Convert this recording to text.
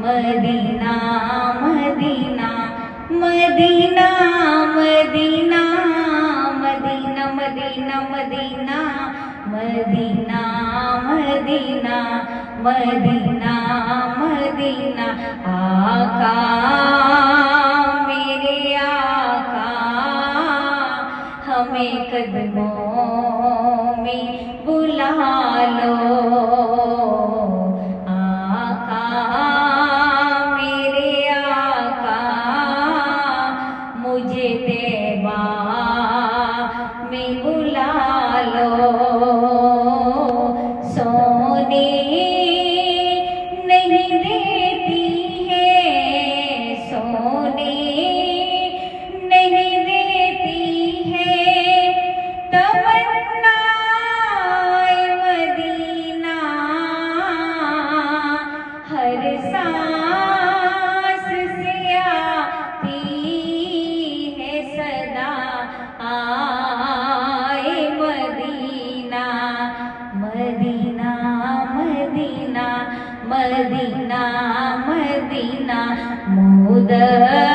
Medina Madina Madina Madina Madina Madina Madina Madina Madina Madina Madina आका मेरे आका हमें कदमों में बुला लो। आका मेरे आका मुझे तैबा में बुला लो। सोने नहीं देती है, सोने नहीं देती है तमन्नाए मदीना। हर सांस से आती है सदा आए मदीना। मदीना मदीना मदीना मदीना मुदर